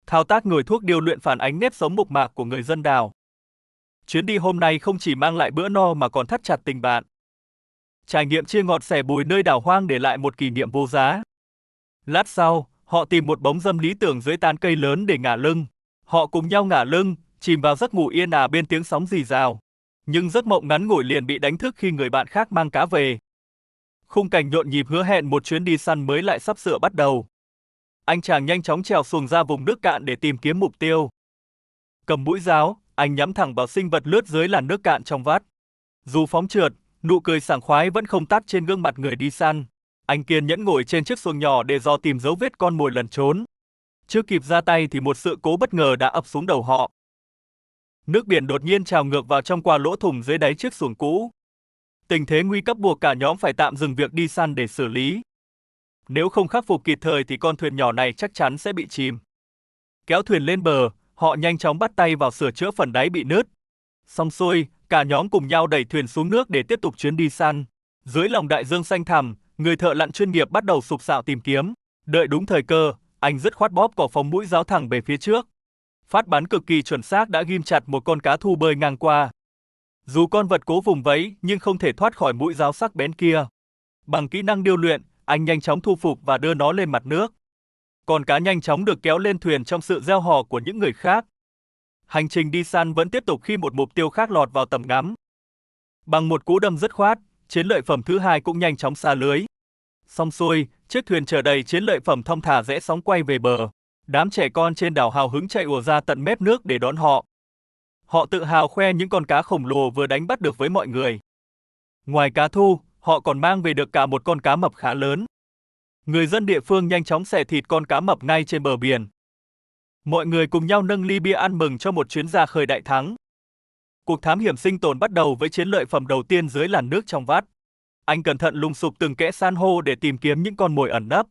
Thao tác nhồi thuốc điêu luyện phản ánh nếp sống mộc mạc của người dân đảo. Chuyến đi hôm nay không chỉ mang lại bữa no mà còn thắt chặt tình bạn. Trải nghiệm chia ngọt sẻ bùi nơi đảo hoang để lại một kỷ niệm vô giá. Lát sau, họ tìm một bóng râm lý tưởng dưới tán cây lớn để ngả lưng. Họ cùng nhau ngả lưng, chìm vào giấc ngủ yên ả bên tiếng sóng rì rào. Nhưng giấc mộng ngắn ngủi liền bị đánh thức khi người bạn khác mang cá về. Khung cảnh nhộn nhịp hứa hẹn một chuyến đi săn mới lại sắp sửa bắt đầu. Anh chàng nhanh chóng trèo xuồng ra vùng nước cạn để tìm kiếm mục tiêu. Cầm mũi giáo, anh nhắm thẳng vào sinh vật lướt dưới làn nước cạn trong vắt. Dù phóng trượt, nụ cười sảng khoái vẫn không tắt trên gương mặt người đi săn. Anh kiên nhẫn ngồi trên chiếc xuồng nhỏ để dò tìm dấu vết con mồi lẩn trốn. Chưa kịp ra tay thì một sự cố bất ngờ đã ập xuống đầu họ. Nước biển đột nhiên trào ngược vào trong qua lỗ thủng dưới đáy chiếc xuồng cũ. Tình thế nguy cấp buộc cả nhóm phải tạm dừng việc đi săn để xử lý. Nếu không khắc phục kịp thời thì con thuyền nhỏ này chắc chắn sẽ bị chìm. Kéo thuyền lên bờ, họ nhanh chóng bắt tay vào sửa chữa phần đáy bị nứt. Xong xuôi, cả nhóm cùng nhau đẩy thuyền xuống nước để tiếp tục chuyến đi săn. Dưới lòng đại dương xanh thẳm, người thợ lặn chuyên nghiệp bắt đầu sục sạo tìm kiếm. Đợi đúng thời cơ, anh dứt khoát bóp cò phóng mũi giáo thẳng về phía trước. Phát bắn cực kỳ chuẩn xác đã ghim chặt một con cá thu bơi ngang qua. Dù con vật cố vùng vẫy nhưng không thể thoát khỏi mũi giáo sắc bén kia. Bằng kỹ năng điêu luyện, anh nhanh chóng thu phục và đưa nó lên mặt nước. Con cá nhanh chóng được kéo lên thuyền trong sự reo hò của những người khác. Hành trình đi săn vẫn tiếp tục khi một mục tiêu khác lọt vào tầm ngắm. Bằng một cú đâm dứt khoát, chiến lợi phẩm thứ hai cũng nhanh chóng xa lưới. Xong xuôi, chiếc thuyền chở đầy chiến lợi phẩm thong thả rẽ sóng quay về bờ. Đám trẻ con trên đảo hào hứng chạy ùa ra tận mép nước để đón họ. Họ tự hào khoe những con cá khổng lồ vừa đánh bắt được với mọi người. Ngoài cá thu, họ còn mang về được cả một con cá mập khá lớn. Người dân địa phương nhanh chóng xẻ thịt con cá mập ngay trên bờ biển. Mọi người cùng nhau nâng ly bia ăn mừng cho một chuyến ra khơi đại thắng. Cuộc thám hiểm sinh tồn bắt đầu với chiến lợi phẩm đầu tiên dưới làn nước trong vắt. Anh cẩn thận lùng sục từng kẽ san hô để tìm kiếm những con mồi ẩn nấp.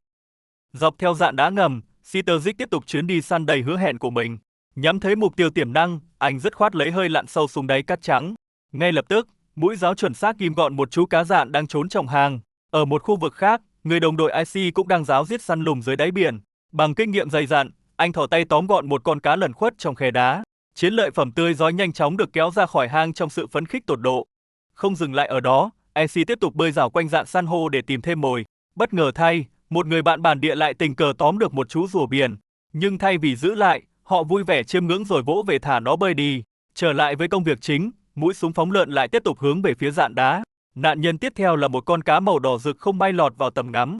Dọc theo dạn đá ngầm, Sitterzik tiếp tục chuyến đi săn đầy hứa hẹn của mình. Nhắm thấy mục tiêu tiềm năng, anh dứt khoát lấy hơi lặn sâu xuống đáy cát trắng. Ngay lập tức, mũi giáo chuẩn xác ghim gọn một chú cá dạn đang trốn trong hang. Ở một khu vực khác, người đồng đội IC cũng đang ráo riết săn lùng dưới đáy biển. Bằng kinh nghiệm dày dặn, anh thò tay tóm gọn một con cá lẩn khuất trong khe đá. Chiến lợi phẩm tươi rói nhanh chóng được kéo ra khỏi hang trong sự phấn khích tột độ. Không dừng lại ở đó, Ensi tiếp tục bơi rảo quanh rạn san hô để tìm thêm mồi. Bất ngờ thay, một người bạn bản địa lại tình cờ tóm được một chú rùa biển. Nhưng thay vì giữ lại, họ vui vẻ chiêm ngưỡng rồi vỗ về thả nó bơi đi. Trở lại với công việc chính, mũi súng phóng lượn lại tiếp tục hướng về phía rạn đá. Nạn nhân tiếp theo là một con cá màu đỏ rực không may lọt vào tầm ngắm.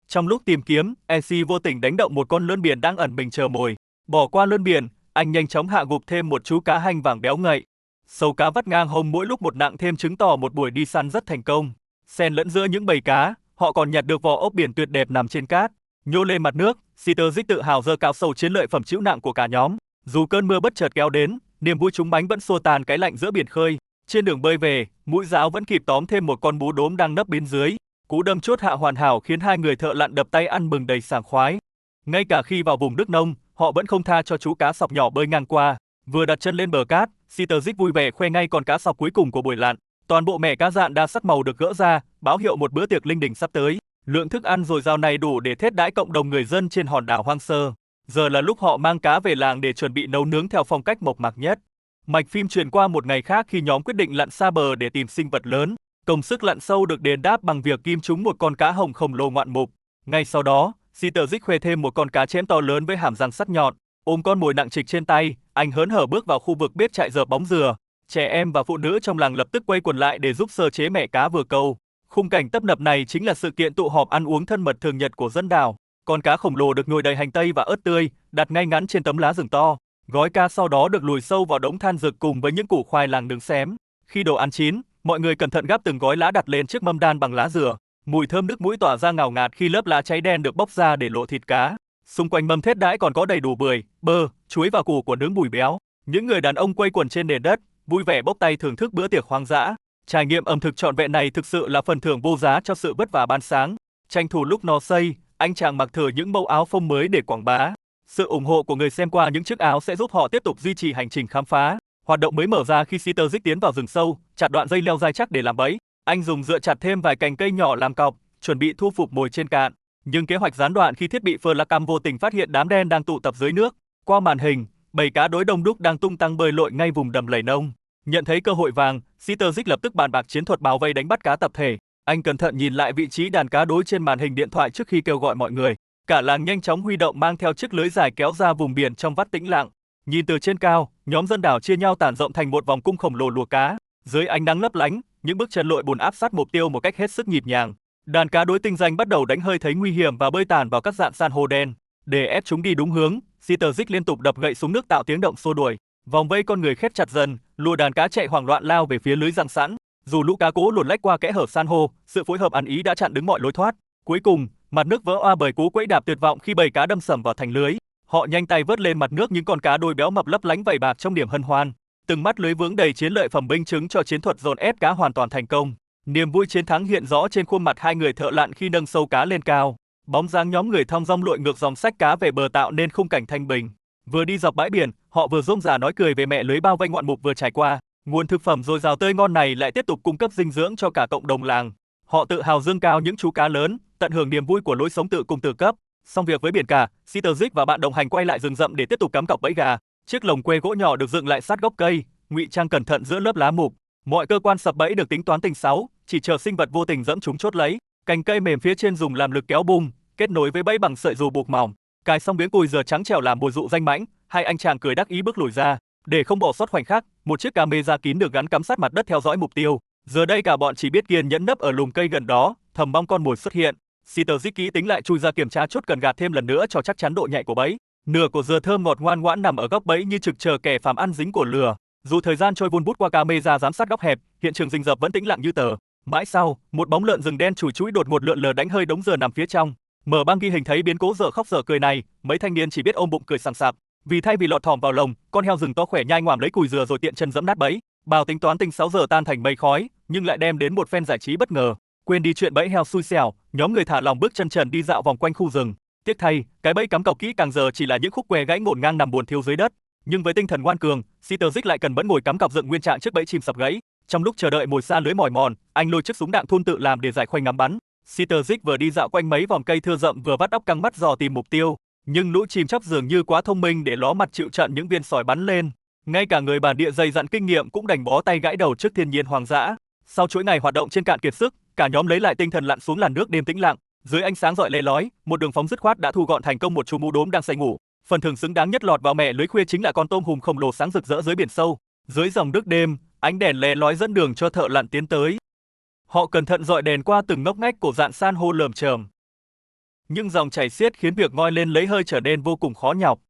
Trong lúc tìm kiếm, Ensi vô tình đánh động một con lươn biển đang ẩn mình chờ mồi. Bỏ qua lươn biển, anh nhanh chóng hạ gục thêm một chú cá hanh vàng béo ngậy. Sâu cá vắt ngang hông mỗi lúc một nặng thêm chứng tỏ một buổi đi săn rất thành công. Xen lẫn giữa những bầy cá, họ còn nhặt được vỏ ốc biển tuyệt đẹp nằm trên cát. Nhô lên mặt nước, Sitterzic tự hào giơ cao sâu chiến lợi phẩm trĩu nặng của cả nhóm. Dù cơn mưa bất chợt kéo đến, niềm vui trúng bánh vẫn xua tan cái lạnh giữa biển khơi. Trên đường bơi về, mũi giáo vẫn kịp tóm thêm một con bú đốm đang nấp bên dưới. Cú đâm chốt hạ hoàn hảo khiến hai người thợ lặn đập tay ăn mừng đầy sảng khoái. Ngay cả khi vào vùng nước nông, họ vẫn không tha cho chú cá sọc nhỏ bơi ngang qua. Vừa đặt chân lên bờ cát, Sitterzic vui vẻ khoe ngay con cá sọc cuối cùng của buổi lặn. Toàn bộ mẻ cá rạn đa sắc màu được gỡ ra, báo hiệu một bữa tiệc linh đình sắp tới. Lượng thức ăn dồi dào này đủ để thết đãi cộng đồng người dân trên hòn đảo hoang sơ. Giờ là lúc họ mang cá về làng để chuẩn bị nấu nướng theo phong cách mộc mạc nhất. Mạch phim chuyển qua một ngày khác khi nhóm quyết định lặn xa bờ để tìm sinh vật lớn. Công sức lặn sâu được đền đáp bằng việc kim trúng một con cá hồng khổng lồ ngoạn mục. Ngay sau đó, Sitterzic khoe thêm một con cá chẽm to lớn với hàm răng sắc nhọn. Ôm con mồi nặng trịch trên tay, anh hớn hở bước vào khu vực bếp trại dợp bóng dừa. Trẻ em và phụ nữ trong làng lập tức quây quần lại để giúp sơ chế mẻ cá vừa câu. Khung cảnh tấp nập này chính là sự kiện tụ họp ăn uống thân mật thường nhật của dân đảo. Con cá khổng lồ được nhồi đầy hành tây và ớt tươi, đặt ngay ngắn trên tấm lá rừng to. Gói cá sau đó được lùi sâu vào đống than rực cùng với những củ khoai lang nướng xém. Khi đồ ăn chín, mọi người cẩn thận gắp từng gói lá đặt lên chiếc mâm đan bằng lá dừa. Mùi thơm nước mũi tỏa ra ngào ngạt khi lớp lá cháy đen được bóc ra để lộ thịt cá. Xung quanh mâm thết đãi còn có đầy đủ bưởi, bơ, chuối và củ của nướng bùi béo. Những người đàn ông quây quần trên nền đất, vui vẻ bốc tay thưởng thức bữa tiệc hoang dã. Trải nghiệm ẩm thực trọn vẹn này thực sự là phần thưởng vô giá cho sự vất vả ban sáng. Tranh thủ lúc no say, anh chàng mặc thử những mẫu áo phông mới để quảng bá. Sự ủng hộ của người xem qua những chiếc áo sẽ giúp họ tiếp tục duy trì hành trình khám phá. Hoạt động mới mở ra khi Sitterzic tiến vào rừng sâu, chặt đoạn dây leo dai chắc để làm bẫy. Anh dùng dựa chặt thêm vài cành cây nhỏ làm cọc, chuẩn bị thu phục mồi trên cạn. Nhưng kế hoạch gián đoạn khi thiết bị Flacam vô tình phát hiện đám đen đang tụ tập dưới nước. Qua màn hình, bầy cá đối đông đúc đang tung tăng bơi lội ngay vùng đầm lầy nông. Nhận thấy cơ hội vàng, Sitterzic lập tức bàn bạc chiến thuật bao vây đánh bắt cá tập thể. Anh cẩn thận nhìn lại vị trí đàn cá đối trên màn hình điện thoại trước khi kêu gọi mọi người. Cả làng nhanh chóng huy động mang theo chiếc lưới dài kéo ra vùng biển trong vắt tĩnh lặng. Nhìn từ trên cao, nhóm dân đảo chia nhau tản rộng thành một vòng cung khổng lồ lùa cá. Dưới ánh nắng lấp lánh, những bước chân lội bùn áp sát mục tiêu một cách hết sức nhịp nhàng. Đàn cá đối tinh danh bắt đầu đánh hơi thấy nguy hiểm và bơi tản vào các rạn san hô đen. Để ép chúng đi đúng hướng, Sitterzic liên tục đập gậy xuống nước tạo tiếng động xô đuổi. Vòng vây con người khép chặt dần, lùa đàn cá chạy hoảng loạn lao về phía lưới giăng sẵn. Dù lũ cá cố luồn lách qua kẽ hở san hô, sự phối hợp ăn ý đã chặn đứng mọi lối thoát. Cuối cùng, mặt nước vỡ oa bởi cú quẫy đạp tuyệt vọng khi bầy cá đâm sầm vào thành lưới. Họ nhanh tay vớt lên mặt nước những con cá đôi béo mập lấp lánh vảy bạc trong niềm hân hoan. Từng mắt lưới vướng đầy chiến lợi phẩm minh chứng cho chiến thuật dồn ép cá hoàn toàn thành công. Niềm vui chiến thắng hiện rõ trên khuôn mặt hai người thợ lặn khi nâng sâu cá lên cao. Bóng dáng nhóm người thong dong lội ngược dòng xách cá về bờ tạo nên khung cảnh thanh bình. Vừa đi dọc bãi biển, họ vừa rôm rả nói cười về mẹ lưới bao vây ngoạn mục vừa trải qua. Nguồn thực phẩm dồi dào tươi ngon này lại tiếp tục cung cấp dinh dưỡng cho cả cộng đồng làng. Họ tự hào dương cao những chú cá lớn, tận hưởng niềm vui của lối sống tự cung tự cấp. Xong việc với biển cả, Sitterzic và bạn đồng hành quay lại rừng rậm để tiếp tục cắm cọc bẫy gà. Chiếc lồng que gỗ nhỏ được dựng lại sát gốc cây, ngụy trang cẩn thận giữa lớp lá mục. Mọi cơ quan sập bẫy được tính toán tinh xảo, chỉ chờ sinh vật vô tình dẫm chúng chốt lấy. Cành cây mềm phía trên dùng làm lực kéo bung, kết nối với bẫy bằng sợi dù buộc mỏng. Cài xong miếng cùi dừa trắng trẻo làm mồi dụ danh mãnh, hai anh chàng cười đắc ý bước lùi ra. Để không bỏ sót khoảnh khắc, một chiếc camera kín được gắn cắm sát mặt đất theo dõi mục tiêu. Giờ đây cả bọn chỉ biết kiên nhẫn nấp ở lùm cây gần đó, thầm mong con mồi xuất hiện. Sitterzic kỹ tính lại chui ra kiểm tra chốt cần gạt thêm lần nữa cho chắc chắn độ nhạy của bẫy. Nửa của dừa thơm ngọt ngoan ngoãn nằm ở góc bẫy như trực chờ kẻ phàm ăn dính của lừa. Dù thời gian trôi vun vút qua camera giám sát góc hẹp, hiện trường rình rập vẫn tĩnh lặng như tờ. Mãi sau, một bóng lợn rừng đen chùi chũi đột ngột lượn lờ đánh hơi đống dừa nằm phía trong. Mở băng ghi hình thấy biến cố dở khóc dở cười này, mấy thanh niên chỉ biết ôm bụng cười sảng sặc. Vì thay vì lọt thỏm vào lồng, con heo rừng to khỏe nhai ngoảm lấy cùi dừa rồi tiện chân giẫm nát bẫy. Bao tính toán tinh 6 giờ tan thành mây khói, nhưng lại đem đến một phen giải trí bất ngờ. Quên đi chuyện bẫy heo xui xẻo, nhóm người thả lòng bước chân trần đi dạo vòng quanh khu rừng. Tiếc thay, cái bẫy cắm cọc kỹ càng giờ chỉ là những khúc que gãy ngổn ngang nằm buồn thiêu dưới đất. Nhưng với tinh thần ngoan cường, Sitterzic lại cần mẫn ngồi cắm cọc dựng nguyên trạng trước bẫy chim sập gãy. Trong lúc chờ đợi mồi xa lưới mỏi mòn, anh lôi chiếc súng đạn thun tự làm để giải khoanh ngắm bắn. Sitterzic vừa đi dạo quanh mấy vòng cây thưa rậm vừa vắt óc căng mắt dò tìm mục tiêu. Nhưng lũ chim chóc dường như quá thông minh để ló mặt chịu trận những viên sỏi bắn lên. Ngay cả người bản địa dày dặn kinh nghiệm cũng đành bó tay gãi đầu trước thiên nhiên hoang dã. Sau chuỗi ngày hoạt động trên cạn kiệt sức, cả nhóm lấy lại tinh thần lặn xuống làn nước đêm tĩnh lặng. Dưới ánh sáng rọi le lói, một đường phóng dứt khoát đã thu gọn thành công một chú mú đốm đang say ngủ. Phần thưởng xứng đáng nhất lọt vào mẻ lưới khuya chính là con tôm hùm khổng lồ sáng rực rỡ dưới biển sâu. Dưới dòng nước đêm, ánh đèn le lói dẫn đường cho thợ lặn tiến tới. Họ cẩn thận dọi đèn qua từng ngóc ngách cổ rạn san hô lởm chởm. Nhưng dòng chảy xiết khiến việc ngoi lên lấy hơi trở nên vô cùng khó nhọc.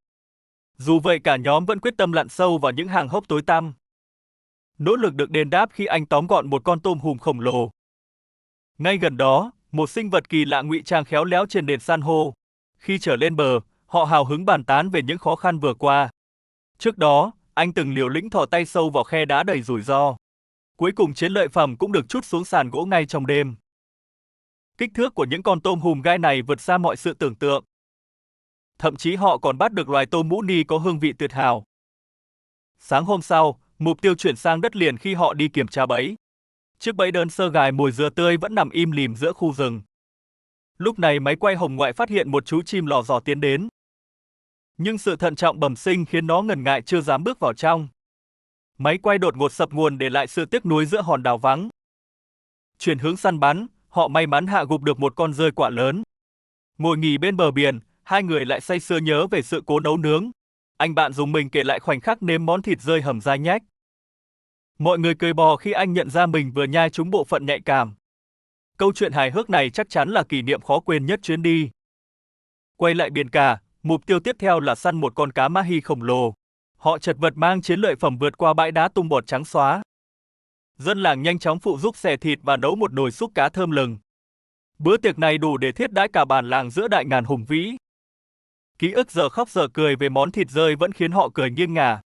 Dù vậy cả nhóm vẫn quyết tâm lặn sâu vào những hang hốc tối tăm. Nỗ lực được đền đáp khi anh tóm gọn một con tôm hùm khổng lồ. Ngay gần đó, một sinh vật kỳ lạ ngụy trang khéo léo trên nền san hô. Khi trở lên bờ, họ hào hứng bàn tán về những khó khăn vừa qua. Trước đó, anh từng liều lĩnh thò tay sâu vào khe đá đầy rủi ro. Cuối cùng chiến lợi phẩm cũng được trút xuống sàn gỗ ngay trong đêm. Kích thước của những con tôm hùm gai này vượt xa mọi sự tưởng tượng. Thậm chí họ còn bắt được loài tôm mũ ni có hương vị tuyệt hảo. Sáng hôm sau, mục tiêu chuyển sang đất liền khi họ đi kiểm tra bẫy. Chiếc bẫy đơn sơ gài mồi dừa tươi vẫn nằm im lìm giữa khu rừng. Lúc này máy quay hồng ngoại phát hiện một chú chim lò dò tiến đến. Nhưng sự thận trọng bẩm sinh khiến nó ngần ngại chưa dám bước vào trong. Máy quay đột ngột sập nguồn để lại sự tiếc nuối giữa hòn đảo vắng. Chuyển hướng săn bắn, họ may mắn hạ gục được một con rơi quạ lớn. Ngồi nghỉ bên bờ biển, hai người lại say sưa nhớ về sự cố nấu nướng. Anh bạn dùng mình kể lại khoảnh khắc nếm món thịt rơi hầm dai nhách. Mọi người cười bò khi anh nhận ra mình vừa nhai trúng bộ phận nhạy cảm. Câu chuyện hài hước này chắc chắn là kỷ niệm khó quên nhất chuyến đi. Quay lại biển cả, mục tiêu tiếp theo là săn một con cá mahi khổng lồ. Họ chật vật mang chiến lợi phẩm vượt qua bãi đá tung bọt trắng xóa. Dân làng nhanh chóng phụ giúp xẻ thịt và nấu một nồi súp cá thơm lừng. Bữa tiệc này đủ để thiết đãi cả bản làng giữa đại ngàn hùng vĩ. Ký ức giờ khóc giờ cười về món thịt rơi vẫn khiến họ cười nghiêng ngả.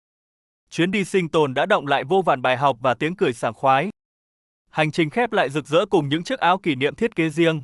Chuyến đi sinh tồn đã động lại vô vàn bài học và tiếng cười sảng khoái. Hành trình khép lại rực rỡ cùng những chiếc áo kỷ niệm thiết kế riêng.